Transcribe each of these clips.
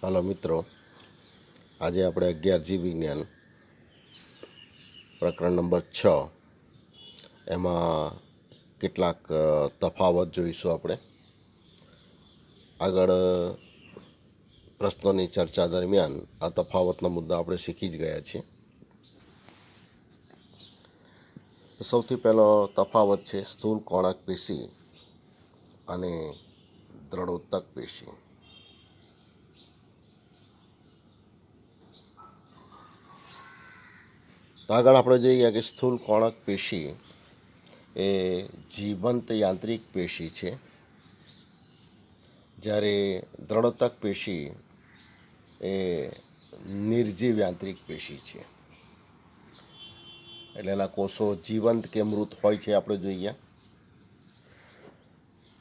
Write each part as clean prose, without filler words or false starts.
હાલો મિત્રો, આજે આપણે 11જી વિજ્ઞાન પ્રકરણ નંબર 6 એમાં કેટલાક તફાવત જોઈશું. આપણે આગળ પ્રશ્નોની ચર્ચા દરમિયાન આ તફાવતના મુદ્દા આપણે શીખી જ ગયા છીએ. સૌથી પહેલો તફાવત છે સ્થૂળ કોણક પેશી અને દ્રઢોત્તક પેશી. આગળ આપણે જોઈએ કે સ્થૂળ કોણક પેશી એ જીવંત યાંત્રિક પેશી છે, જ્યારે દ્રઢોત્તક પેશી એ નિર્જીવ યાંત્રિક પેશી છે. એટલે એના કોષો જીવંત કે મૃત હોય છે આપણે જોઈએ.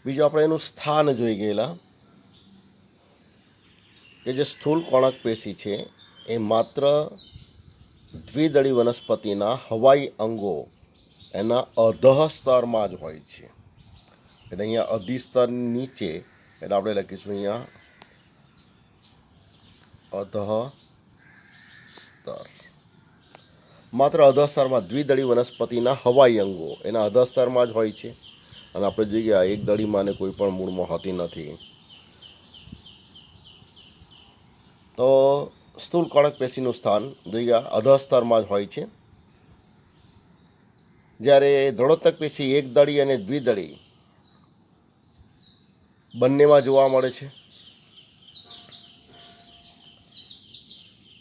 બીજું આપણે એનું સ્થાન જોઈ ગયેલા કે જે સ્થૂળ કોણક પેશી છે એ માત્ર દ્વિદળી વનસ્પતિના હવાઈ અંગો એના અધઃ સ્તરમાં જ હોય છે. એટલે અહીંયા અધિસ્તરની નીચે, એટલે આપણે લખીશું અહીંયા અધઃ સ્તર. માત્ર અધઃ સ્તરમાં દ્વિદળી વનસ્પતિના હવાઈ અંગો એના અધઃ સ્તરમાં જ હોય છે. અને આપણે જોઈએ એક દળીમાં ને કોઈ પણ મૂળમાં હોતી નથી. તો સ્થૂળ કોણક પેશીનું સ્થાન જોઈએ અધઃ સ્તરમાં જ હોય છે, જ્યારે દ્રઢોત્તક પેશી એક દળી અને દ્વિદળી બંનેમાં જોવા મળે છે.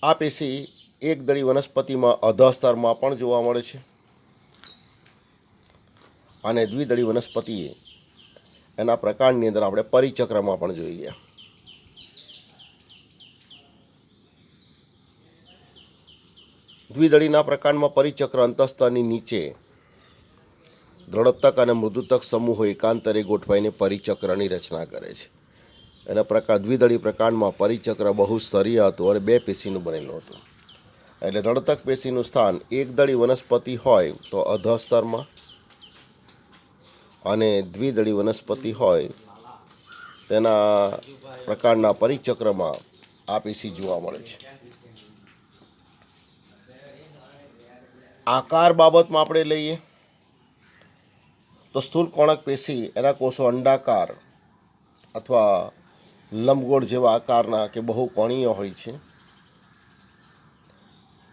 આ પેશી એક દળી વનસ્પતિમાં અધઃ સ્તરમાં પણ જોવા મળે છે, અને દ્વિદળી વનસ્પતિએ એના પ્રકારની અંદર આપણે પરિચક્રમાં પણ જોઈએ. દ્વિદળીના પ્રકારમાં પરિચક્ર અંતઃસ્તરની નીચે દ્રઢોત્તક અને મૃદુત્તક સમૂહો એકાંતરે ગોઠવાઈને પરિચક્રની રચના કરે છે. એના દ્વિદળી પ્રકારમાં પરિચક્ર બહુ સ્તરીય હતું અને બે પેશીનું બનેલું હતું. એટલે દ્રઢોત્તક પેશીનું સ્થાન એક દળી વનસ્પતિ હોય તો અધઃ સ્તરમાં, અને દ્વિદળી વનસ્પતિ હોય તેના પ્રકારના પરિચક્રમાં આ પેશી જોવા મળે છે. આકાર બાબતમાં આપણે લઈએ તો સ્થૂળ કોણક પેશી એના કોષો અંડાકાર અથવા લંબગોળ જેવા આકારના કે બહુ કોણીય હોય છે,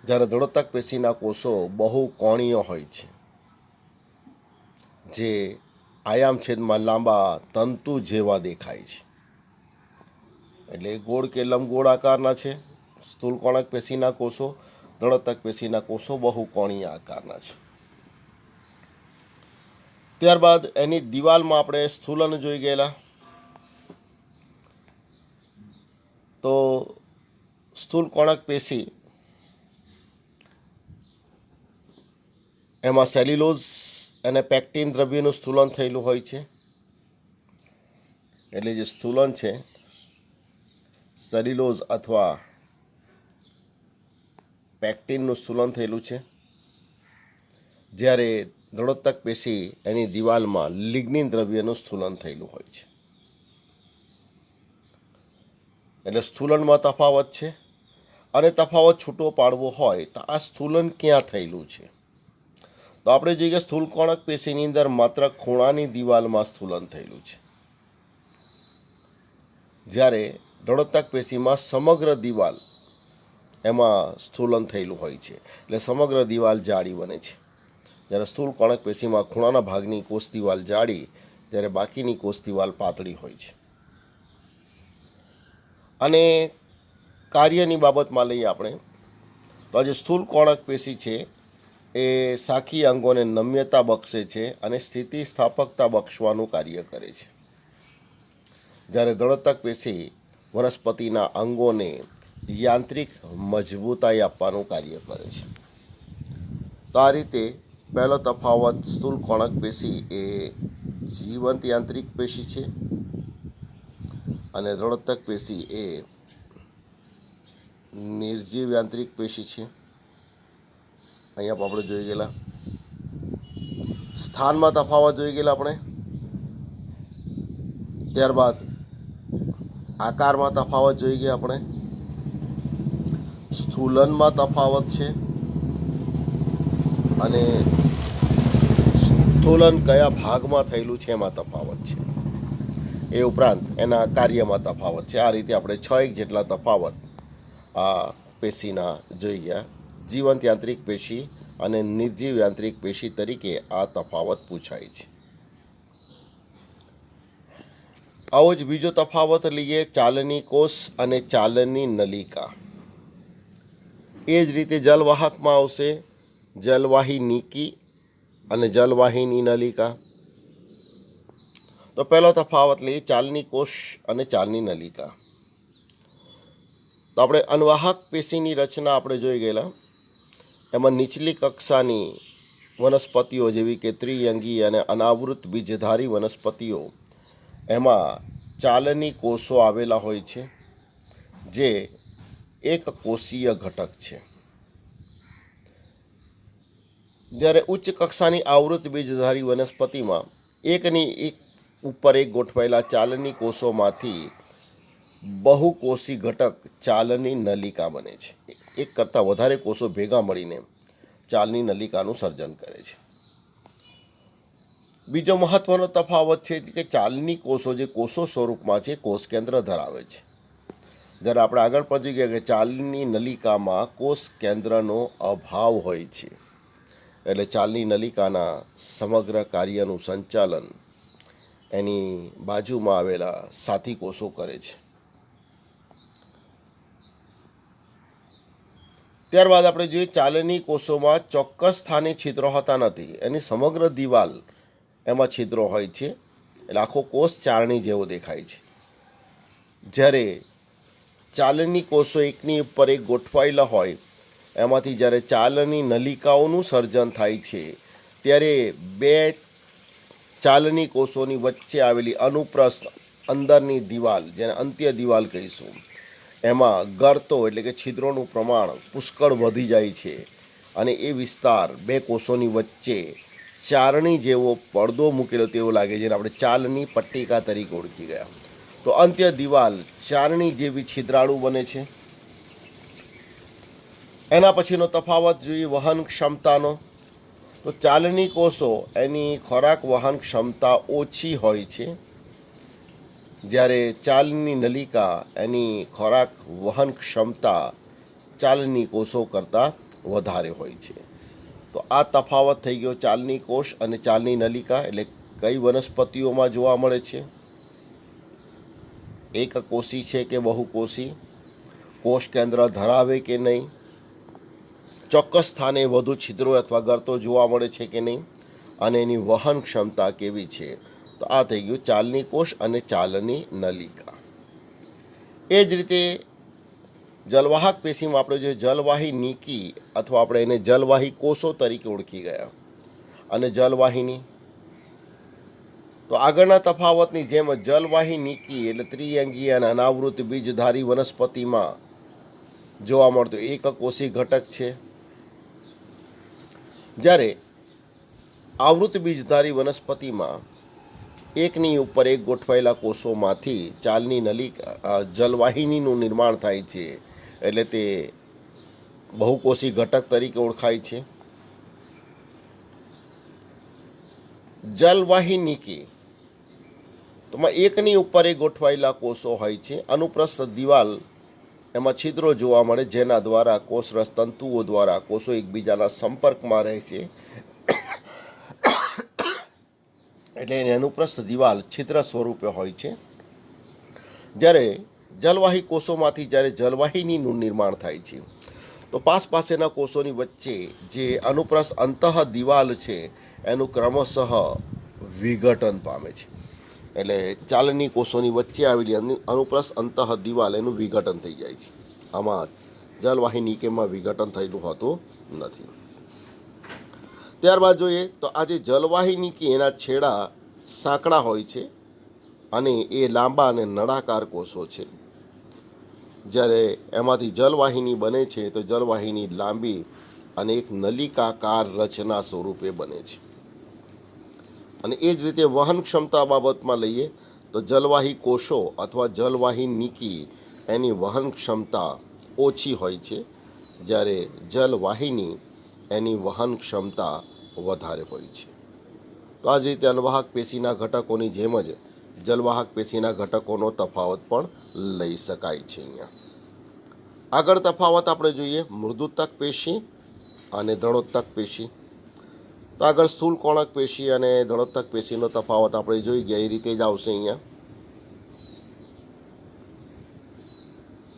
જ્યારે દ્રઢોત્તક પેશીના કોષો બહુ કોણીય હોય છે, જે આયામછેદમાં લાંબા તંતુ જેવા દેખાય છે. એટલે ગોળ કે લંબગોળ આકારના છે સ્થૂળ કોણક પેશીના કોષો. દ્રઢોત્તક પેશીના કોષો બહુ કોણીય આકારના છે. ત્યારબાદ એની દિવાલમાં આપણે સ્થૂલન જોઈ ગયેલા. તો સ્થૂળ કોણક પેશી એમાં સેલ્યુલોઝ અને પેક્ટિન દ્રવ્યનું સ્થૂલન થયેલું હોય છે. એટલે જે સ્થૂલન છે સેલ્યુલોઝ અથવા પેક્ટિનનું સ્થૂલન થયેલું છે, જ્યારે દ્રઢોત્તક પેશી એની દિવાલમાં લિગ્નિન દ્રવ્યનું સ્થૂલન થયેલું હોય છે. એટલે સ્થૂલનમાં તફાવત છે, અને તફાવત છૂટો પાડવો હોય તો આ સ્થૂલન ક્યાં થયેલું છે. તો આપણે જોઈએ કે સ્થૂળ કોણક પેશીની અંદર માત્ર ખૂણાની દિવાલમાં સ્થૂલન થયેલું છે, જ્યારે દ્રઢોત્તક પેશીમાં સમગ્ર દિવાલ એમાં સ્થૂલન થયેલું હોય છે. એટલે સમગ્ર દિવાલ જાડી બને છે, જ્યારે સ્થૂળ કોણક પેશીમાં ખૂણાના ભાગની કોષ દિવાલ જાડી, જ્યારે બાકીની કોષ દિવાલ પાતળી હોય છે. અને કાર્યની બાબતમાં લઈએ આપણે તો આજે સ્થૂળ કોણક પેશી છે એ શાખી અંગોને નમ્યતા બક્ષે છે અને સ્થિતિસ્થાપકતા બક્ષવાનું કાર્ય કરે છે, જ્યારે દ્રઢોત્તક પેશી વનસ્પતિના અંગોને યાંત્રિક મજબૂતાઈ આપવાનું કાર્ય કરે છે. તો આ રીતે પહેલો તફાવત સ્થૂળ કોણક પેશી એ જીવંત યાંત્રિક પેશી છે, અને દ્રઢોત્તક પેશી એ નિર્જીવ યાંત્રિક પેશી છે. અહીંયા આપણે જોઈ ગયેલા. સ્થાનમાં તફાવત જોઈ ગયેલા આપણે. ત્યારબાદ આકારમાં તફાવત જોઈ ગયા આપણે. સ્થૂલનમાં તફાવત છે અને સ્થૂલન કયા ભાગમાં થયેલું છે એમાં તફાવત છે. એ ઉપરાંત એના કાર્યમાં તફાવત છે. આ રીતે આપણે 6 જેટલા તફાવત આ પેશીના જોઈ ગયા. જીવંત યાંત્રિક પેશી અને નિર્જીવ યાંત્રિક પેશી તરીકે આ તફાવત પૂછાય છે. આવો જ બીજો તફાવત લઈએ, ચાલની કોષ અને ચાલની નલિકા. એ જ રીતે જલવાહકમાં આવશે જલવાહી નિકી અને જલવાહિની નલિકા. તો પહેલો તફાવત લઈએ ચાલની કોષ અને ચાલની નલિકા. તો આપણે અનવાહક પેશીની રચના આપણે જોઈ ગયેલા. એમાં નીચલી કક્ષાની વનસ્પતિઓ જેવી કે ત્રિઅંગી અને અનાવૃત બીજધારી વનસ્પતિઓ, એમાં ચાલની કોષો આવેલા હોય છે જે એક કોષીય ઘટક છે. જ્યારે ઉચ્ચ કક્ષાની આવૃત બીજધારી વનસ્પતિમાં એકની એક ઉપર એક ગોઠવાયેલા ચાલની કોષોમાંથી બહુકોષી ઘટક ચાલની નલિકા બને છે. એક કરતાં વધારે કોષો ભેગા મળીને ચાલની નલિકાનું સર્જન કરે છે. બીજો મહત્વનો તફાવત છે કે ચાલની કોષો જે કોષો સ્વરૂપમાં છે કોષ કેન્દ્ર ધરાવે છે. જ્યારે આપણે આગળ પહોંચી ગયા કે ચાલની નલિકામાં કોષ કેન્દ્રનો અભાવ હોય છે, એટલે ચાલની નલિકાના સમગ્ર કાર્યનું સંચાલન એની બાજુમાં આવેલા સાથી કોષો કરે છે. ત્યારબાદ આપણે જોઈએ ચાલની કોષોમાં ચોક્કસ સ્થાને છિદ્રો હોતા નથી, એની સમગ્ર દિવાલ એમાં છિદ્રો હોય છે, એટલે આખો કોષ ચાળણી જેવો દેખાય છે. જ્યારે ચાલની કોષો એકની ઉપર એક ગોઠવાયેલા હોય, એમાંથી જ્યારે ચાલની નલિકાઓનું સર્જન થાય છે ત્યારે બે ચાલની કોષોની વચ્ચે આવેલી અનુપ્રસ્થ અંદરની દિવાલ, જેને અંત્ય દિવાલ કહીશું, એમાં ગરતો એટલે કે છિદ્રોનું પ્રમાણ પુષ્કળ વધી જાય છે અને એ વિસ્તાર બે કોષોની વચ્ચે ચારણી જેવો પડદો મૂકેલો તેવો લાગે, જેને આપણે ચાલની પટ્ટિકા તરીકે ઓળખી ગયા. તો અંત્ય દિવાલ ચારણી જેવી છિદ્રાળુ બને છે. એના પછીનો તફાવત જોઈએ વહન ક્ષમતાનો. તો ચાલની કોષો એની ખોરાક વહન ક્ષમતા ઓછી હોય છે, જ્યારે ચાલની નલિકા એની ખોરાક વહન ક્ષમતા ચાલની કોષો કરતાં વધારે હોય છે. તો આ તફાવત થઈ ગયો ચાલની કોષ અને ચાલની નલિકા. એટલે કઈ વનસ્પતિઓમાં જોવા મળે છે, એક કોષી છે કે બહુકોષી, કોષ કેન્દ્ર ધરાવે કે નહીં, ચોક્કસ સ્થાને વધુ છિદ્રો અથવા ગર્તો જોવા મળે છે કે નહીં, અને એની વહન ક્ષમતા કેવી છે. તો આ થઈ ગયું ચાલની કોષ અને ચાલની નલિકા. એ જ રીતે જલવાહક પેશીમાં આપણે જો જલવાહી નિકી અથવા આપણે એને જલવાહી કોષો તરીકે ઓળખી ગયા, અને જલવાહિની. તો આગળના તફાવતની જેમ જલવાહી નિકી એટલે ત્રિઅંગી અને અનાવૃત બીજધારી વનસ્પતિમાં જોવા મળતો એક કોષી ઘટક છે, જ્યારે આવૃત બીજધારી વનસ્પતિમાં એકની ઉપર એક ગોઠવાયેલા કોષોમાંથી ચાલની નલિકા જલવાહિનીનું નિર્માણ થાય છે, એટલે તે બહુકોષી ઘટક તરીકે ઓળખાય છે. જલવાહિનીકી તોમાં એકની ઉપર એક ગોઠવાયેલા કોષો હોય છે, અનુપ્રસ્થ દિવાલ એમાં છિદ્રો જોવા મળે, જેના દ્વારા કોષરસ તંતુઓ દ્વારા કોષો એકબીજાના સંપર્કમાં રહે છે, એટલે એની અનુપ્રસ્થ દિવાલ છિદ્ર સ્વરૂપે હોય છે. જ્યારે જલવાહી કોષોમાંથી જ્યારે જલવાહિનીનું નિર્માણ થાય છે, તો પાસેના કોષોની વચ્ચે જે અનુપ્રસ્થ અંતઃ દિવાલ છે એનું ક્રમશઃ વિઘટન પામે છે. એટલે ચાલની કોષોની વચ્ચે આવેલી અનુપ્રસ્થ અંતઃ દિવાલ એનું વિઘટન થઈ જાય છે. આમાં જલવાહિની કેમાં વિઘટન થયેલું હોતું નથી. ત્યારબાદ જોઈએ તો આ જે જલવાહિની કે એના છેડા સાંકડા હોય છે અને એ લાંબા અને નળાકાર કોષો છે. જ્યારે એમાંથી જલવાહિની બને છે તો જલવાહિની લાંબી અને એક નલિકાકાર રચના સ્વરૂપે બને છે. અને એ જ રીતે વહન ક્ષમતા બાબતમાં લઈએ તો જલવાહી કોષો અથવા જલવાહી નિકી એની વહન ક્ષમતા ઓછી હોય છે, જ્યારે જલવાહિની એની વહન ક્ષમતા વધારે હોય છે. તો આ જ રીતે અનવાહક પેશીના ઘટકોની જેમ જ જલવાહક પેશીના ઘટકોનો તફાવત પણ લઈ શકાય છે. અહીંયા આગળ તફાવત આપણે જોઈએ મૃદુતક પેશી અને દળોત્તક પેશી. તો આગળ સ્થૂલ કોણક પેશી અને દળોત્તક પેશીનો તફાવત આપણે જોઈ ગયા એ રીતે જ આવશે.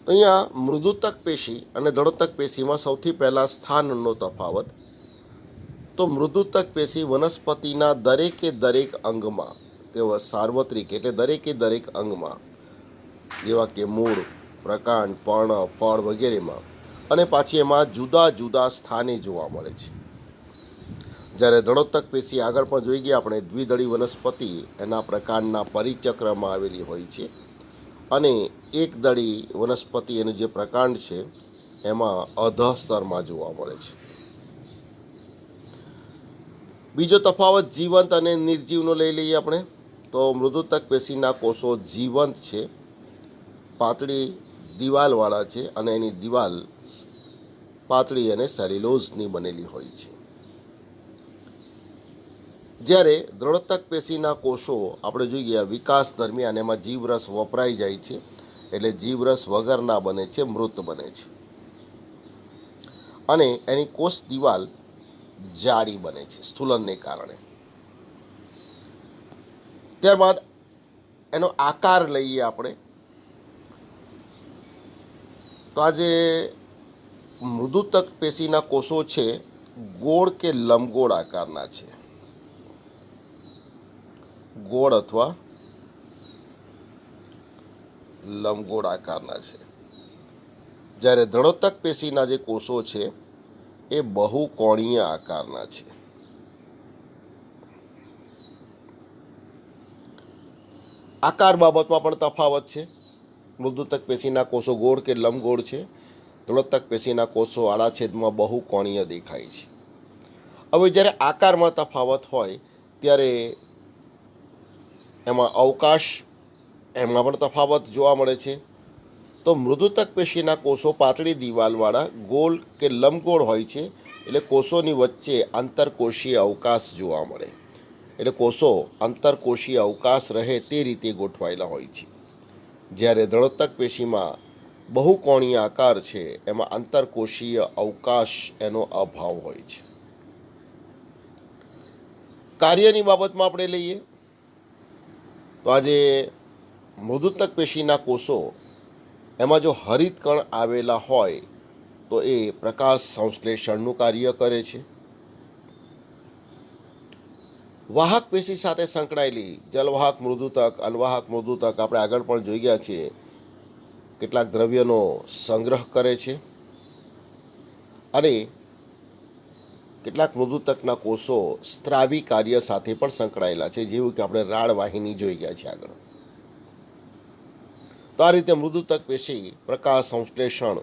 અહીંયા મૃદુતક પેશી અને દળોત્તક પેશીમાં સૌથી પહેલાં સ્થાનનો તફાવત. તો મૃદુતક પેશી વનસ્પતિના દરેકે દરેક અંગમાં કે સાર્વત્રિક એટલે દરેકે દરેક અંગમાં જેવા કે મૂળ, પ્રકાંડ, પર્ણ, ફળ વગેરેમાં અને પાછી એમાં જુદા જુદા સ્થાને જોવા મળે છે. જ્યારે દળોત્તક પેશી આગળ પણ જોઈ ગયા આપણે દ્વિદળી વનસ્પતિ એના પ્રકાંડના પરિચક્રમાં આવેલી હોય છે અને એક દળી વનસ્પતિ એનું જે પ્રકાંડ છે એમાં અધઃ સ્તરમાં જોવા મળે છે. બીજો તફાવત જીવંત અને નિર્જીવનો લઈ લઈએ આપણે. તો મૃદુતક પેશીના કોષો જીવંત છે, પાતળી દિવાલવાળા છે અને એની દિવાલ પાતળી અને સેલ્યુલોઝની બનેલી હોય છે. જ્યારે દળોત્તક પેશીના કોષો આપણે જોઈ ગયા વિકાસ દરમિયાન એમાં જીવરસ વપરાઈ જાય છે એટલે જીવરસ વગરના બને છે, મૃત બને છે અને એની કોષ દિવાલ જાડી બને છે સ્થૂલનને કારણે. ત્યારબાદ એનો આકાર લઈએ આપણે. તો આ જે મૃદુતક પેશીના કોષો છે ગોળ કે લંબગોળ આકારના છે, ગોળ અથવા લંબગોળ આકારના છે. જ્યારે દળોત્તક પેશીના જે કોષો છે એ બહુકોણીય આકારના છે. આકાર બાબતમાં પણ તફાવત છે. મૃદુતક પેશીના કોષો ગોળ કે લંબગોળ છે, દળોત્તક પેશીના કોષો આડા છેદમાં બહુકોણીય દેખાય છે. હવે જ્યારે આકારમાં તફાવત હોય ત્યારે એમાં અવકાશ એમાં પણ તફાવત જોવા મળે છે. તો મૃદુતક પેશીના કોષો પાતળી દિવાલવાળા ગોળ કે લંબગોળ હોય છે એટલે કોષોની વચ્ચે આંતરકોષીય અવકાશ જોવા મળે, એટલે કોષો આંતરકોષીય અવકાશ રહે તે રીતે ગોઠવાયેલા હોય છે. જ્યારે દળોત્તક પેશીમાં બહુકોણીય આકાર છે એમાં આંતરકોષીય અવકાશ એનો અભાવ હોય છે. કાર્યની બાબતમાં આપણે લઈએ તો આજે મૃદુતક પેશીના કોષો એમાં જો હરિતકણ આવેલા હોય તો એ પ્રકાશ સંશ્લેષણનું કાર્ય કરે છે. વાહક પેશી સાથે સંકળાયેલી જલવાહક મૃદુતક, અનવાહક મૃદુતક આપણે આગળ પણ જોઈ ગયા છીએ કેટલાક દ્રવ્યનો સંગ્રહ કરે છે અને કેટલાક મૃદુતકના કોષો સ્ત્રાવી કાર્ય સાથે પણ સંકળાયેલા છે, જેવું કે આપણે રાળ વાહિની જોઈ ગયા છે આગળ. તો આ રીતે મૃદુતક પેશી પ્રકાશ સંશ્લેષણ,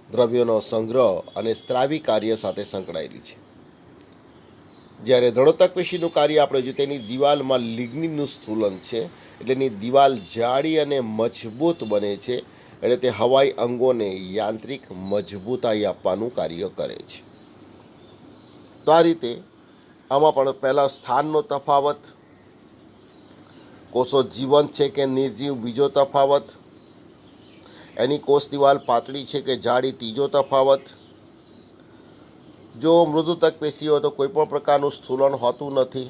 દ્રવ્યોનો સંગ્રહ અને સ્ત્રાવી કાર્ય સાથે સંકળાયેલી છે. જ્યારે દળોત્તક પેશીનું કાર્ય આપણે જોઈએ તેની દિવાલમાં લિગ્નિનનું સ્થૂલન છે એટલે એની દિવાલ જાડી અને મજબૂત બને છે, એટલે તે હવાઈ અંગોને યાંત્રિક મજબૂતાઈ આપવાનું કાર્ય કરે છે. તો આ રીતે આમાં પણ પહેલાં સ્થાનનો તફાવત, કોષો જીવંત છે કે નિર્જીવ બીજો તફાવત, એની કોષ દિવાલ પાતળી છે કે જાડી ત્રીજો તફાવત. જો મૃદુતક પેશી હોય તો કોઈ પણ પ્રકારનું સ્થૂલન હોતું નથી.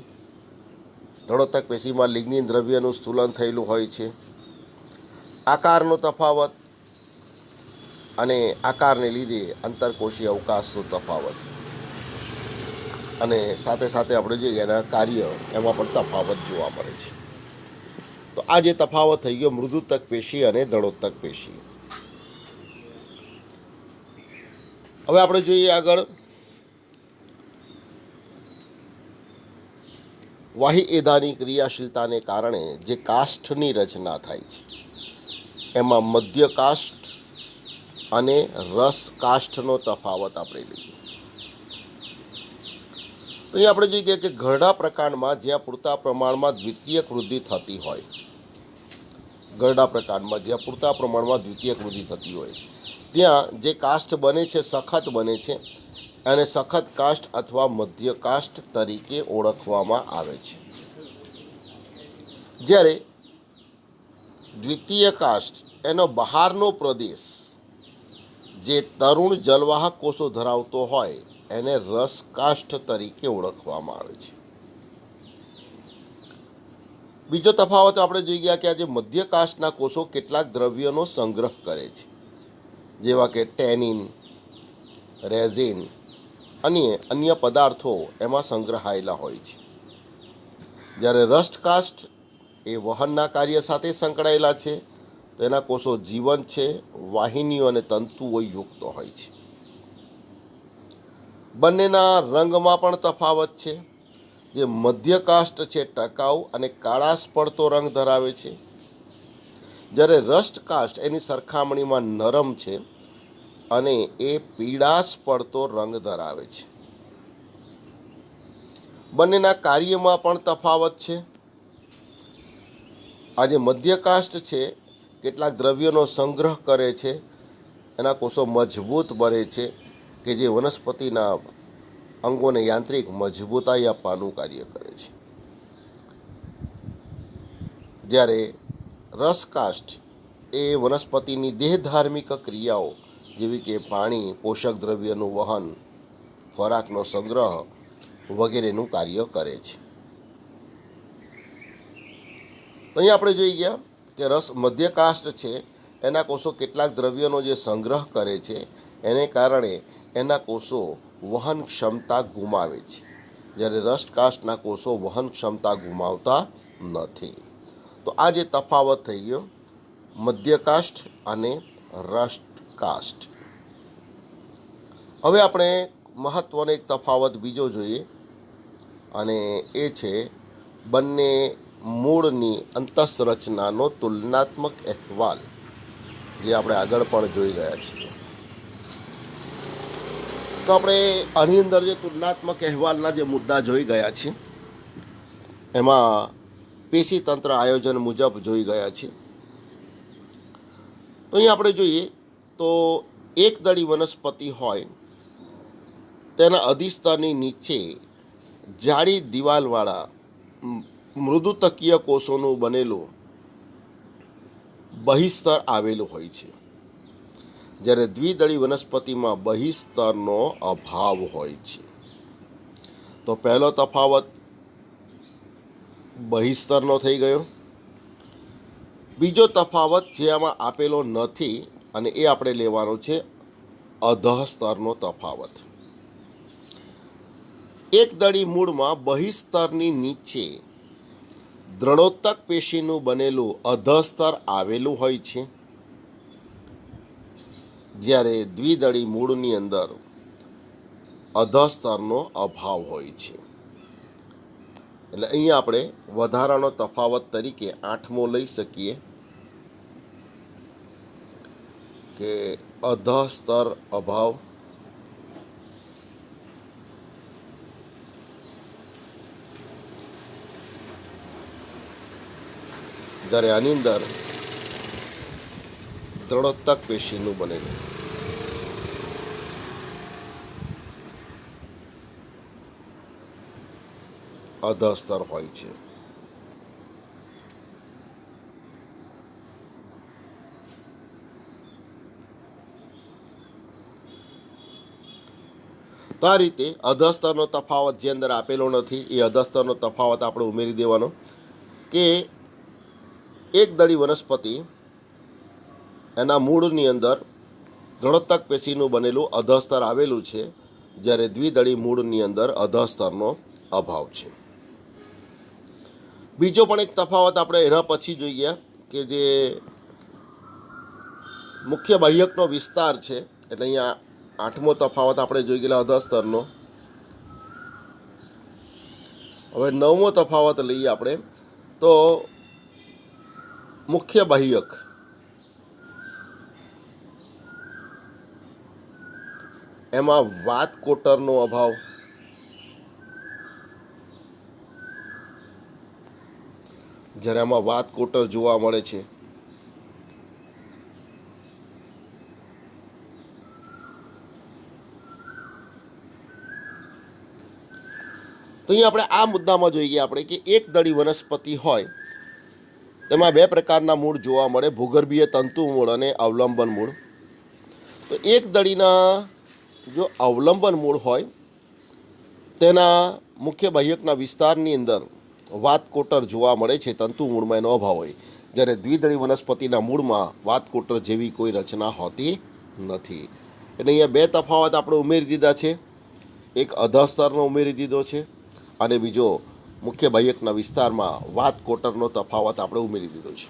દળોત્તક પેશીમાં લિગ્નિન દ્રવ્યનું સ્થૂલન થયેલું હોય છે. આકારનો તફાવત અને આકારને લીધે આંતરકોષીય અવકાશનો તફાવત અને સાથે સાથે આપણે જોઈએ એના કાર્ય એમાં પણ તફાવત જોવા મળે છે. તો આ જે તફાવત થઈ ગયો મૃદુતક પેશી અને દળોત્તક પેશી. હવે આપણે જોઈએ આગળ વાહી એધાની ક્રિયાશીલતાને કારણે જે કાષ્ઠની રચના થાય છે એમાં મધ્ય કાષ્ઠ અને રસ કાષ્ઠનો તફાવત આપણે લઈએ. અહીં આપણે જોઈએ કે ગરડા પ્રકાંડમાં જ્યાં પૂરતા પ્રમાણમાં દ્વિતીયક વૃદ્ધિ થતી હોય, ગરડા પ્રકાંડમાં જ્યાં પૂરતા પ્રમાણમાં દ્વિતીયક વૃદ્ધિ થતી હોય ત્યાં જે કાષ્ઠ બને છે સખત બને છે અને સખત કાષ્ઠ અથવા મધ્ય કાષ્ઠ તરીકે ઓળખવામાં આવે છે. જ્યારે દ્વિતીય કાષ્ઠ એનો બહારનો પ્રદેશ જે તરુણ જલવાહક કોષો ધરાવતો હોય એને રસ કાષ્ઠ તરીકે ઓળખવામાં આવે છે. બીજો તફાવત આપણે જોઈ ગયા કે આ જે મધ્ય કાષ્ઠના કોષો કેટલાક દ્રવ્યોનો સંગ્રહ કરે છે, જેવા કે ટેનિન, રેઝિન અને અન્ય પદાર્થો એમાં સંગ્રહાયેલા હોય છે. જ્યારે રસ્ટકાષ્ઠ એ વહનના કાર્ય સાથે સંકળાયેલા છે. તેના કોષો જીવંત છે, વાહિનીઓ અને તંતુઓ યુક્ત હોય છે. બંનેના રંગમાં પણ તફાવત છે. જે મધ્ય કાષ્ઠ છે ટકાઉ અને કાળાશ પડતો રંગ ધરાવે છે, જ્યારે રસ્ટ કાષ્ઠ એની સરખામણીમાં નરમ છે અને એ પીળાશ પડતો રંગ ધરાવે છે. બંનેના કાર્યમાં પણ તફાવત છે. આ જે મધ્ય કાષ્ઠ છે કેટલાક દ્રવ્યોનો સંગ્રહ કરે છે, એના કોષો મજબૂત બને છે કે જે વનસ્પતિના અંગોને યાંત્રિક મજબૂતાઈ આપવાનું કાર્ય કરે છે. જ્યારે રસકાષ્ઠ એ વનસ્પતિની દેહધાર્મિક ક્રિયાઓ જેવી કે પાણી, પોષક દ્રવ્યનું વહન, ખોરાકનો સંગ્રહ વગેરેનું કાર્ય કરે છે. અહીં આપણે જોઈ ગયા કે મધ્ય કાષ્ઠ છે એના કોષો કેટલાક દ્રવ્યોનો જે સંગ્રહ કરે છે એને કારણે એના કોષો વહન ક્ષમતા ગુમાવે છે, જ્યારે રસ્ટકાષ્ઠના કોષો વહન ક્ષમતા ગુમાવતા નથી. તો આ જે તફાવત થઈ ગયો મધ્ય કાષ્ઠ અને રસ્ટકાષ્ઠ. હવે આપણે મહત્ત્વનો એક તફાવત બીજો જોઈએ અને એ છે બંને મૂળની અંતઃરચનાનો તુલનાત્મક અહેવાલ, જે આપણે આગળ પણ જોઈ ગયા છીએ. તો આપણે આની અંદર જે તુલનાત્મક અહેવાલના જે મુદ્દા જોઈ ગયા છીએ એમાં પેશીતંત્ર આયોજન મુજબ જોઈ ગયા છીએ. તો અહીં આપણે જોઈએ તો એકદળી વનસ્પતિ હોય તેના અધિસ્તરની નીચે જાડી દિવાલવાળા મૃદુતકીય કોષોનું બનેલું બહિસ્તર આવેલું હોય છે, જ્યારે દ્વિદળી વનસ્પતિમાં બહિસ્તરનો અભાવ હોય છે. તો પહેલો તફાવત બહિસ્તરનો થઈ ગયો. બીજો તફાવત જે આમાં આપેલો નથી અને એ આપણે લેવાનો છે અધઃસ્તરનો તફાવત. એકદળી મૂળમાં બહિસ્તરની નીચે દ્રઢોત્તક પેશીનું બનેલું અધઃસ્તર આવેલું હોય છે, જ્યારે દ્વિદળી મૂળની અંદર અધઃસ્તરનો અભાવ હોય છે. એટલે અહીંયા આપણે વધારાનો તફાવત તરીકે 8મો લઈ શકીએ કે અધઃસ્તર અભાવ. જ્યારે આની અંદર દ્રઢોત્તક પેશીનું બનેલું અધઃસ્તર હોય છે. તો આ રીતે અધઃસ્તરનો તફાવત જે અંદર આપેલો નથી એ અધઃસ્તરનો તફાવત આપણે ઉમેરી દેવાનો કે એકદળી વનસ્પતિ એના મૂળની અંદર દ્રઢોત્તક પેશીનું બનેલું અધઃસ્તર આવેલું છે, જ્યારે દ્વિદળી મૂળની અંદર અધઃસ્તરનો અભાવ છે. બીજો પણ એક તફાવત આપણે એના પછી જોઈ ગયા કે જે મુખ્ય બાહ્યકનો વિસ્તાર છે. એટલે અહીંયા 8મો તફાવત આપણે જોઈ ગયેલા અધઃસ્તરનો. હવે 9મો તફાવત લઈએ આપણે તો મુખ્ય બાહ્યક એમાં વાત કોટરનો અભાવ, જ્યારે આમાં વાત કોટર જોવા મળે છે. તો અહીંયા આપણે આ મુદ્દામાં જોઈએ આપણે કે એક દળી વનસ્પતિ હોય તેમાં બે પ્રકારના મૂળ જોવા મળે, ભૂગર્ભીય તંતુ મૂળ અને અવલંબન મૂળ. તો એક દળીના જો અવલંબન મૂળ હોય તેના મુખ્ય બાહ્યકના વિસ્તારની અંદર વાતકોટર જોવા મળે છે, તંતુ મૂળમાં એનો અભાવ હોય. જ્યારે દ્વિદળી વનસ્પતિના મૂળમાં વાતકોટર જેવી કોઈ રચના હોતી નથી. એટલે અહીંયા બે તફાવત આપણે ઉમેરી દીધા છે, એક અધઃસ્તરનો ઉમેરી દીધો છે અને બીજો મુખ્ય બાહ્યકના વિસ્તારમાં વાતકોટરનો તફાવત આપણે ઉમેરી દીધો છે.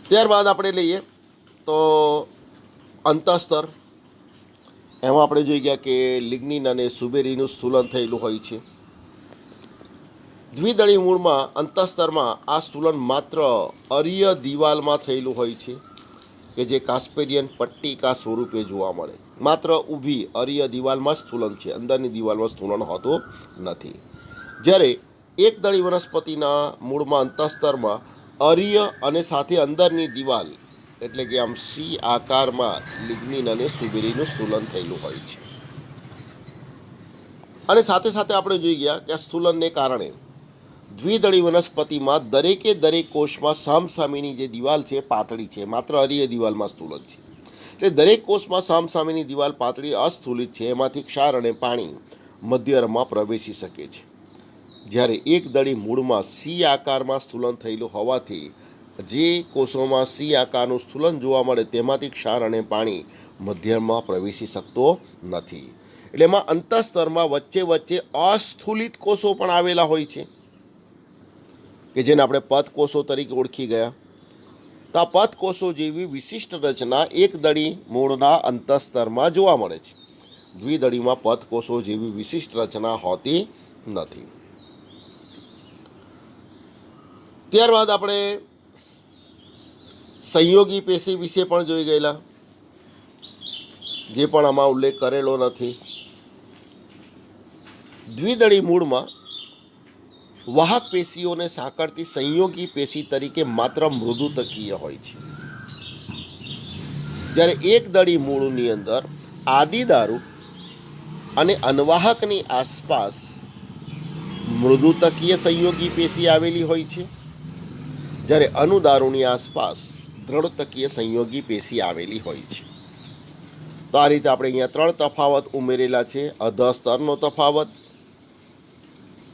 ત્યારબાદ આપણે લઈએ તો અંતઃસ્તર. એમાં આપણે જોઈ ગયા કે લિગ્નિન અને સુબેરીનું સ્થૂલન થયેલું હોય છે. દ્વિદળી મૂળમાં અંતઃસ્તરમાં આ સ્થૂલન માત્ર અરીય દિવાલમાં થયેલું હોય છે કે જે કાસ્પેરિયન પટ્ટિકા સ્વરૂપે જોવા મળે. માત્ર ઊભી અરીય દિવાલમાં સ્થૂલન છે, અંદરની દિવાલમાં સ્થૂલન હોતું નથી. જ્યારે એક દળી વનસ્પતિના મૂળમાં અંતઃસ્તરમાં અરીય અને સાથે અંદરની દિવાલ એટલે કે આમ સી આકારમાં લિગ્નિન અને સુબેરીનું સ્થૂલન થયેલું હોય છે. અને સાથે સાથે આપણે જોઈ ગયા કે આ સ્થૂલનને કારણે દ્વિદળી વનસ્પતિમાં દરેકે દરેક કોષમાં સામસામેની જે દિવાલ છે પાતળી છે, માત્ર અરીય દિવાલમાં સ્થૂલન છે. એટલે દરેક કોષમાં સામસામેની દિવાલ પાતળી અસ્થૂલિત છે, એમાંથી ક્ષાર અને પાણી મધ્યરમાં પ્રવેશી શકે છે. જ્યારે એક દળી મૂળમાં સી આકારમાં સ્થૂલન થયેલું હોવાથી જે કોષોમાં સી આકારનું સ્થૂલન જોવા મળે તેમાંથી ક્ષાર અને પાણી મધ્યમાં પ્રવેશી શકતો નથી. એટલે એમાં અંતઃસ્તરમાં વચ્ચે વચ્ચે અસ્થૂલિત કોષો પણ આવેલા હોય છે કે જેને આપણે પથકોષો તરીકે ઓળખી ગયા. તો આ પથકોષો જેવી વિશિષ્ટ રચના એક દળી મૂળના અંતઃસ્તરમાં જોવા મળે છે. દ્વિદળીમાં પથકોષો જેવી વિશિષ્ટ રચના હોતી નથી. ત્યારબાદ આપણે સંયોગી પેશી વિશે પણ જોઈ ગયેલા, જે પણ આમાં ઉલ્લેખ કરેલો નથી. દ્વિદળી મૂળમાં વાહક પેશીઓને સાંકળતી સંયોગી પેશી તરીકે માત્ર મૃદુતકીય હોય છે. જ્યારે એક દળી મૂળની અંદર આદિદારૂ અને અનવાહકની આસપાસ મૃદુતકીય સંયોગી પેશી આવેલી હોય છે, જ્યારે અનુદારૂની આસપાસ દ્રઢતકીય સંયોગી પેશી આવેલી હોય છે. તો આ રીતે આપણે અહીંયા ત્રણ તફાવત ઉમેરેલા છે. અધઃસ્તરનો તફાવત,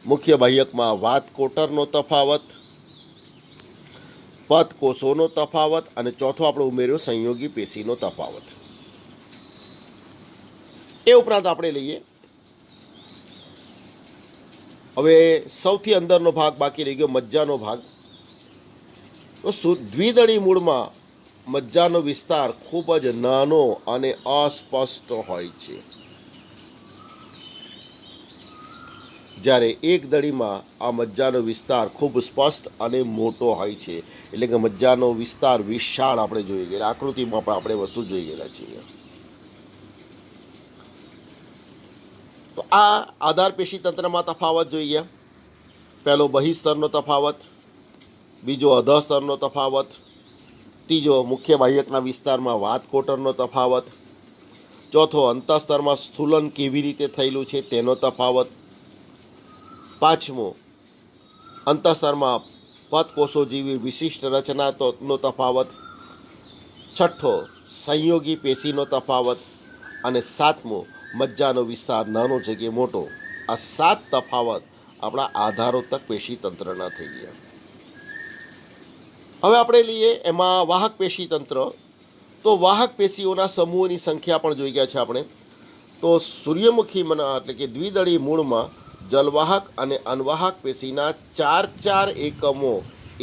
મુખ્ય બાહ્યકમાં વાતકોટરનો તફાવત, પથકોષોનો તફાવત અને ચોથો આપણે ઉમેર્યો સંયોગી પેશીનો તફાવત. એ ઉપરાંત આપણે લઈએ હવે સૌથી અંદરનો ભાગ બાકી રહી ગયો, મજ્જાનો ભાગ. તો દ્વિદળી મૂળમાં મજ્જાનો વિસ્તાર ખૂબ જ નાનો અને અસ્પષ્ટ હોય છે, જ્યારે એક દળીમાં આ મજ્જાનો વિસ્તાર ખૂબ સ્પષ્ટ અને મોટો હોય છે. એટલે કે મજ્જાનો વિસ્તાર વિશાળ આપણે જોઈ ગયેલા, આકૃતિમાં પણ આપણે વસ્તુ જોઈ ગયેલા છીએ. તો આ આધાર પેશી તંત્રમાં તફાવત જોઈએ. પહેલો બહિસ્તરનો તફાવત, બીજો અધઃસ્તરનો તફાવત, ત્રીજો મુખ્ય બાહ્યકના વિસ્તારમાં વાતકોટરનો તફાવત, ચોથો અંતઃસ્તરમાં સ્થૂલન કેવી રીતે થયેલું છે તેનો તફાવત, પાંચમો અંતઃસ્તરમાં પથકોષો જેવી વિશિષ્ટ રચનાનો તફાવત, છઠ્ઠો સંયોગી પેશીનો તફાવત અને સાતમો મજ્જાનો વિસ્તાર નાનો છે કે મોટો. આ સાત તફાવત આપણા આધારોત્તક પેશી તંત્રના થઈ ગયા. હવે આપણે લઈએ એમાં વાહક પેશી તંત્ર. તો વાહક પેશીઓના સમૂહોની સંખ્યા પણ જોઈ ગયા છે આપણે. તો સૂર્યમુખીમાં એટલે કે દ્વિદળી મૂળમાં જલવાહક અને અનવાહક પેશીના ચાર ચાર એકમો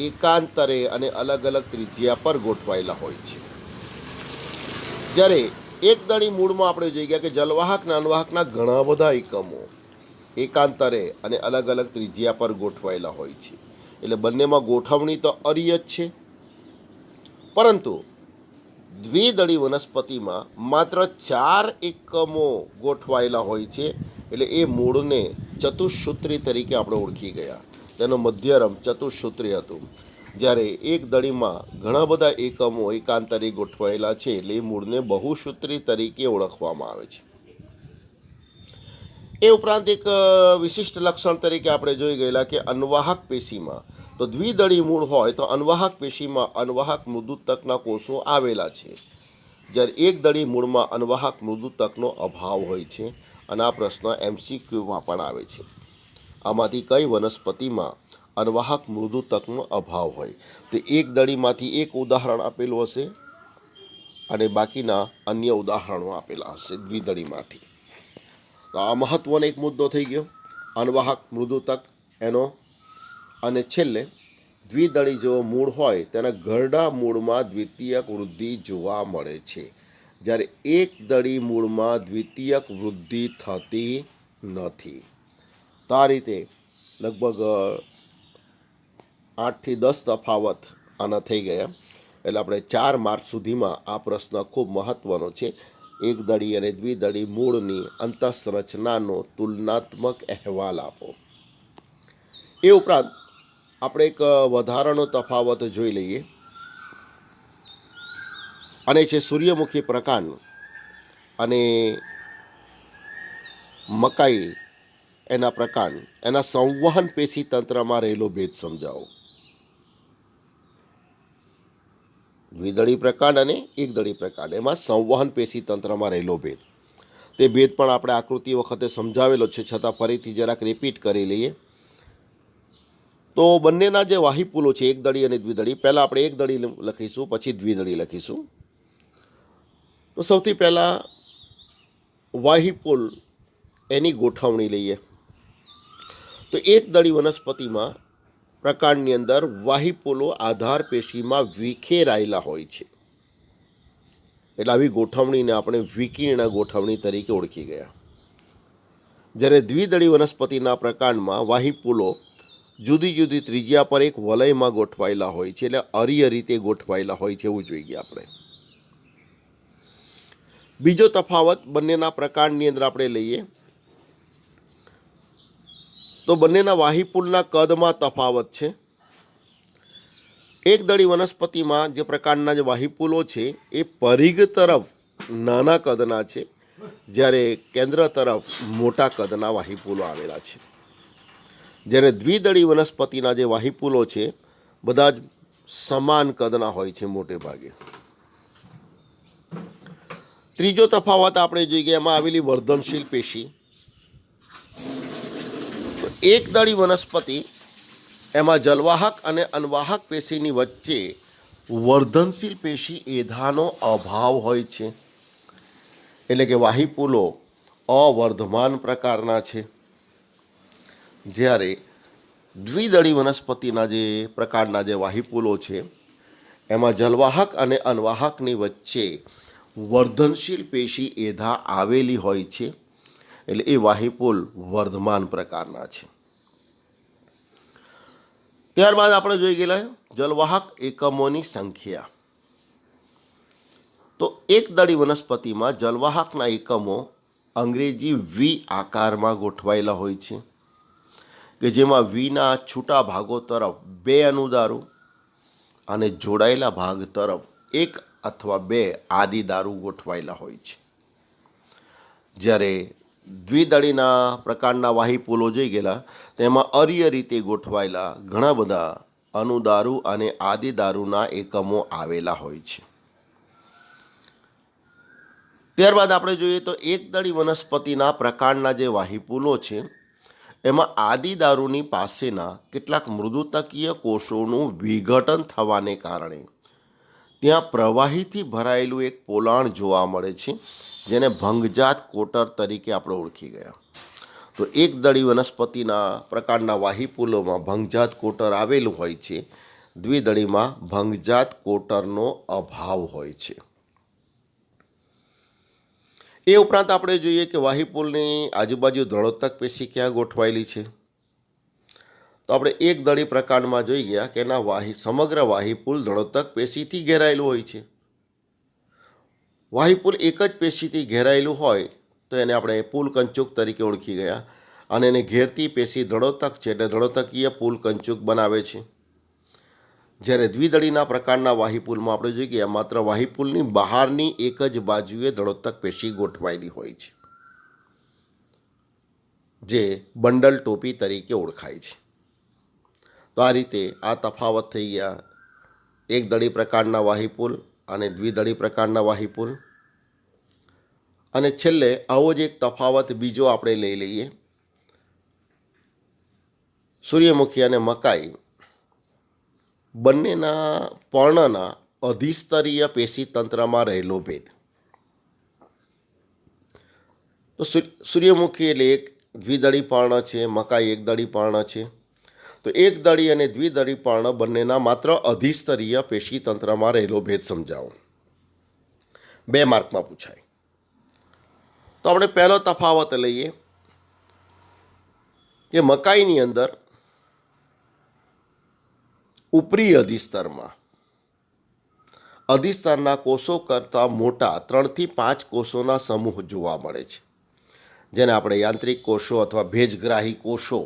એકાંતરે અને અલગ અલગ ત્રિજ્યા પર ગોઠવાયેલા હોય છે. જ્યારે એક દળી મૂળમાં આપણે જોઈ ગયા કે જલવાહક અને અનવાહકના ઘણા બધા એકમો એકાંતરે અને અલગ અલગ ત્રિજ્યા પર ગોઠવાયેલા હોય છે. એટલે બંનેમાં ગોઠવણી તો અરીય જ છે, પરંતુ દ્વિદળી વનસ્પતિમાં માત્ર ચાર એકમો ગોઠવાયેલા હોય છે. એટલે એ મૂળને ચતુઃસૂત્રી તરીકે આપણે ઓળખી ગયા. તેનો મધ્યરમ ચતુઃસૂત્રી હતું. જ્યારે એક દળીમાં ઘણા બધા એકમો એકાંતરે ગોઠવાયેલા છે એટલે એ મૂળને બહુસૂત્રી તરીકે ઓળખવામાં આવે છે. એ ઉપરાંત એક વિશિષ્ટ લક્ષણ તરીકે આપણે જોઈ ગયેલા કે અન્વાહક પેશીમાં તો દ્વિદળી મૂળ હોય તો અન્વાહક પેશીમાં અન્વાહક મૃદુતકના કોષો આવેલા છે, જ્યારે એક દળી મૂળમાં અન્વાહક મૃદુતકનો અભાવ હોય છે. અને આ પ્રશ્ન MCQમાં પણ આવે છે. આમાંથી કઈ વનસ્પતિમાં અન્વાહક મૃદુતકનો અભાવ હોય? તો એક દળીમાંથી એક ઉદાહરણ આપેલું હશે અને બાકીના અન્ય ઉદાહરણો આપેલા હશે દ્વિદળીમાંથી. તો આ મહત્વનો એક મુદ્દો થઈ ગયો અન્વાહક મૃદુતક એનો. અને છેલ્લે દ્વિદળી જો મૂળ હોય તેના ઘરડા મૂળમાં દ્વિતીયક વૃદ્ધિ જોવા મળે છે, જ્યારે એક દળી મૂળમાં દ્વિતીયક વૃદ્ધિ થતી નથી. તો આ રીતે લગભગ 8 થી 10 તફાવત આના થઈ ગયા. એટલે આપણે 4 માર્ચ સુધીમાં આ પ્રશ્ન ખૂબ મહત્વનો છે. એક દળી અને દ્વિદળી મૂળની અંતઃરચનાનો તુલનાત્મક અહેવાલ આપો. એ ઉપરાંત આપણે એક વધારાનો તફાવત જોઈ લઈએ, અને છે સૂર્યમુખી પ્રકાંડ અને મકાઈ એના પ્રકાંડ એના સંવહન પેશી તંત્રમાં રહેલો ભેદ સમજાવો. દ્વિદળી પ્રકાંડ અને એકદળી પ્રકાંડ એમાં સંવહન પેશી તંત્રમાં રહેલો ભેદ, તે ભેદ પણ આપણે આકૃતિ વખતે સમજાવેલો છે, છતાં ફરીથી જરાક રિપીટ કરી લઈએ. તો બંનેના જે વાહિપુલો છે એકદળી અને દ્વિદળી, પહેલાં આપણે એકદળી લખીશું પછી દ્વિદળી લખીશું. તો સૌથી પહેલાં વાહિપુલ એની ગોઠવણી લઈએ. તો એકદળી વનસ્પતિમાં પ્રકાંડની અંદર વાહિપુલો આધાર પેશીમાં વિખેરાયેલા હોય છે, એટલે આવી ગોઠવણીને આપણે વિકીર્ણ ગોઠવણી તરીકે ઓળખી ગયા. જ્યારે દ્વિદળી વનસ્પતિના પ્રકાંડમાં વાહિપુલો જુદી જુદી ત્રિજ્યા પર એક વલયમાં ગોઠવાયેલા હોય છે, એટલે અરીય રીતે ગોઠવાયેલા હોય છે એવું જોઈએ આપણે. બીજો તફાવત બંનેના પ્રકાંડની અંદર આપણે લઈએ તો બંનેના વાહિપુલના કદમાં તફાવત છે. એકદળી વનસ્પતિમાં જે પ્રકારના જે વાહિપુલો છે એ પરિઘ તરફ નાના કદના છે, જ્યારે કેન્દ્ર તરફ મોટા કદના વાહિપુલો આવેલા છે. જ્યારે દ્વિદળી વનસ્પતિના જે વાહિપુલો છે બધા જ સમાન કદના હોય છે મોટે ભાગે. ત્રીજો તફાવત આપણે જોઈએ કે એમાં આવેલી વર્ધનશીલ પેશી. એકદળી વનસ્પતિ એમાં જલવાહક અને અન્વાહક પેશીની વચ્ચે વર્ધનશીલ પેશી એધાનો અભાવ હોય છે, એટલે કે વાહિપુલો અવર્ધમાન પ્રકારના છે. જ્યારે દ્વિદળી વનસ્પતિના જે પ્રકારના જે વાહિપુલો છે એમાં જલવાહક અને અન્વાહકની વચ્ચે વર્ધનશીલ પેશી એધા આવેલી હોય છે, એટલે એ વાહિપુલ વર્ધમાન પ્રકારના છે. ત્યારબાદ આપણે જોઈ ગયેલા જલવાહક એકમોની સંખ્યા. તો એકદળી વનસ્પતિમાં જલવાહકના એકમો અંગ્રેજી વી આકારમાં ગોઠવાયેલા હોય છે, કે જેમાં વીના છૂટા ભાગો તરફ 2 અનુદારો અને જોડાયેલા ભાગ તરફ 1 અથવા 2 આદિદારો ગોઠવાયેલા હોય છે. જ્યારે દ્વિદળીના પ્રકારના વાહિપુલો જોઈ ગયેલા તેમાં અરીય રીતે ગોઠવાયેલા ઘણા બધા અનુદારુ અને આદિદારુના એકમો આવેલા હોય છે. ત્યારબાદ આપણે જોઈએ તો એકદળી વનસ્પતિના પ્રકારના જે વાહિપુલો છે એમાં આદિદારુની પાસેના કેટલાક મૃદુતકીય કોષોનું વિઘટન થવાને કારણે ત્યાં પ્રવાહીથી ભરાયેલું એક પોલાણ જોવા મળે છે, જેને ભંગજાત કોટર તરીકે આપણે ઓળખી ગયા. તો એકદળી વનસ્પતિના પ્રકારના વાહિપુલોમાં ભંગજાત કોટર આવેલું હોય છે, દ્વિદળીમાં ભંગજાત કોટરનો અભાવ હોય છે. એ ઉપરાંત આપણે જોઈએ કે વાહિપુલની આજુબાજુ દ્રઢોત્તક પેશી ક્યાં ગોઠવાયેલી છે. તો આપણે એકદળી પ્રકારમાં જોઈ ગયા કે એના સમગ્ર વાહિપુલ દ્રઢોત્તક પેશીથી ઘેરાયેલું હોય છે. વાહિપુલ એક જ પેશીથી ઘેરાયેલું હોય તો એને આપણે પુલકંચુક તરીકે ઓળખી ગયા, અને એને ઘેરતી પેશી દ્રઢોત્તક છે એટલે દ્રઢોત્તકીય પુલકંચુક બનાવે છે. જ્યારે દ્વિદળીના પ્રકારના વાહિપુલમાં આપણે જોઈ ગયા માત્ર વાહિપુલની બહારની એક જ બાજુએ દ્રઢોત્તક પેશી ગોઠવાયેલી હોય છે. જે બંડલ ટોપી તરીકે ઓળખાય છે. તો આ રીતે આ તફાવત થઈ ગયા એક દળી પ્રકારના વાહિપુલ અને દ્વિદળી પ્રકારના વાહિપુલ. અને છેલ્લે આવો જ એક તફાવત બીજો આપણે લઈ લઈએ. સૂર્યમુખી અને મકાઈ બંનેના પર્ણના અધિસ્તરીય પેશીતંત્રમાં રહેલો ભેદ. તો સૂર્યમુખી એટલે એક દ્વિદળી પર્ણ છે, મકાઈ એક દળી પર્ણ છે. તો એક દળી અને દ્વિદળી પર્ણ બંનેના માત્ર અધિસ્તરીય પેશીતંત્રમાં રહેલો ભેદ સમજાવો. 2 માર્કમાં પૂછાય. તો આપણે પહેલો તફાવત લઈએ કે મકાઈની અંદર ઉપરી અધિસ્તરના કોષો કરતાં મોટા 3 થી 5 કોષોના સમૂહ જોવા મળે છે, જેને આપણે યાંત્રિક કોષો અથવા ભેજગ્રાહી કોષો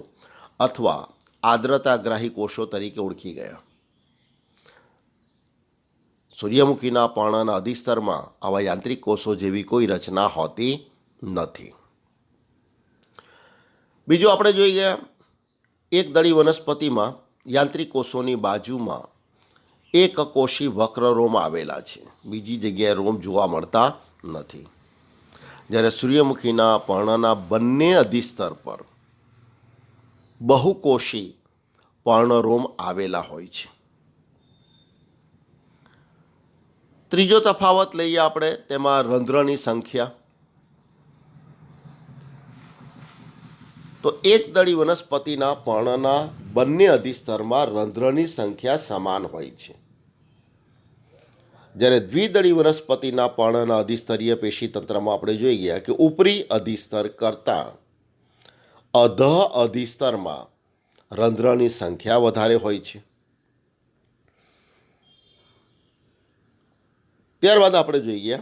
અથવા આર્દ્રતાગ્રાહી કોષો તરીકે ઓળખી ગયા. સૂર્યમુખીના પર્ણના અધિસ્તરમાં આવા યાંત્રિક કોષો જેવી કોઈ રચના હોતી નથી. બીજું આપણે જોઈએ એક દળી વનસ્પતિમાં યાંત્રિક કોષોની બાજુમાં એક કોષી વક્ર રોમ આવેલા છે, બીજી જગ્યાએ રોમ જોવા મળતા નથી. જ્યારે સૂર્યમુખીના પર્ણના બંને અધિસ્તર પર બહુકોષી પર્ણરોમ આવેલા હોય છે. ત્રીજો તફાવત લઈએ આપણે, તેમાં રંધ્રની સંખ્યા. તો એક દળી વનસ્પતિના પર્ણના બંને અધિસ્તરમાં રંધ્રની સંખ્યા સમાન હોય છે, જ્યારે દ્વિદળી વનસ્પતિના પર્ણના અધિસ્તરીય પેશીતંત્રમાં આપણે જોઈ ગયા કે ઉપરી અધિસ્તર કરતાં અધઃ અધિસ્તરમાં રંધ્રની સંખ્યા વધારે હોય છે. ત્યારબાદ આપણે જોઈએ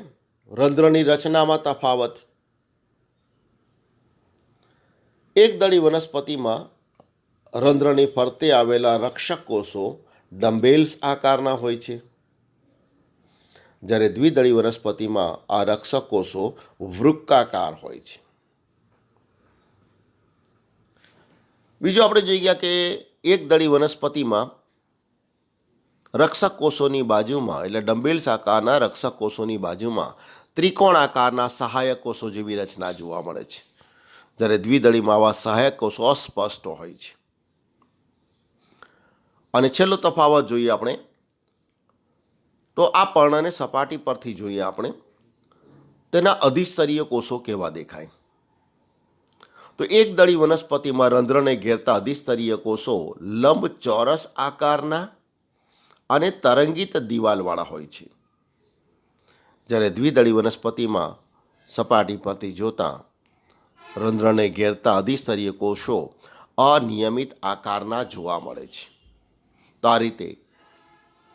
રંધ્રની રચનામાં તફાવત. એક દળી વનસ્પતિમાં રંધ્રની ફરતે આવેલા રક્ષક કોષો ડમ્બેલ્સ આકારના હોય છે, જ્યારે દ્વિદળી વનસ્પતિમાં આ રક્ષક કોષો વૃક્કાકાર હોય છે. બીજું આપણે જોઈ ગયા કે એક દળી વનસ્પતિમાં રક્ષક કોષોની બાજુમાં એટલે ડમ્બેલ્સ આકારના રક્ષક કોષોની બાજુમાં ત્રિકોણ આકારના સહાયક કોષો જેવી રચના જોવા મળે છે, જ્યારે દ્વિદળીમાં આવા સહાયક કોષો અસ્પષ્ટ હોય છે. અને છેલ્લો તફાવત જોઈએ આપણે, તો આ પર્ણને સપાટી પરથી જોઈએ આપણે, તેના અધિસ્તરીય કોષો કેવા દેખાય. તો એક દળી વનસ્પતિમાં રંધ્રને ઘેરતા અધિસ્તરીય કોષો લંબચોરસ આકારના અને તરંગિત દિવાલવાળા હોય છે, જ્યારે દ્વિદળી વનસ્પતિમાં સપાટી પરથી જોતા રંધ્રને ઘેરતા અધિસ્તરીય કોષો અનિયમિત આકારના જોવા મળે છે. તો આ રીતે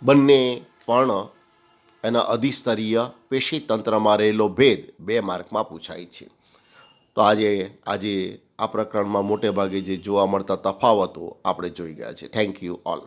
બંને પર્ણ એના અધિસ્તરીય પેશીતંત્રમાં રહેલો ભેદ 2 માર્કમાં પૂછાય છે. તો આજે આ પ્રકરણમાં મોટે ભાગે જે જોવા મળતા તફાવતો આપણે જોઈ ગયા છે. Thank you all.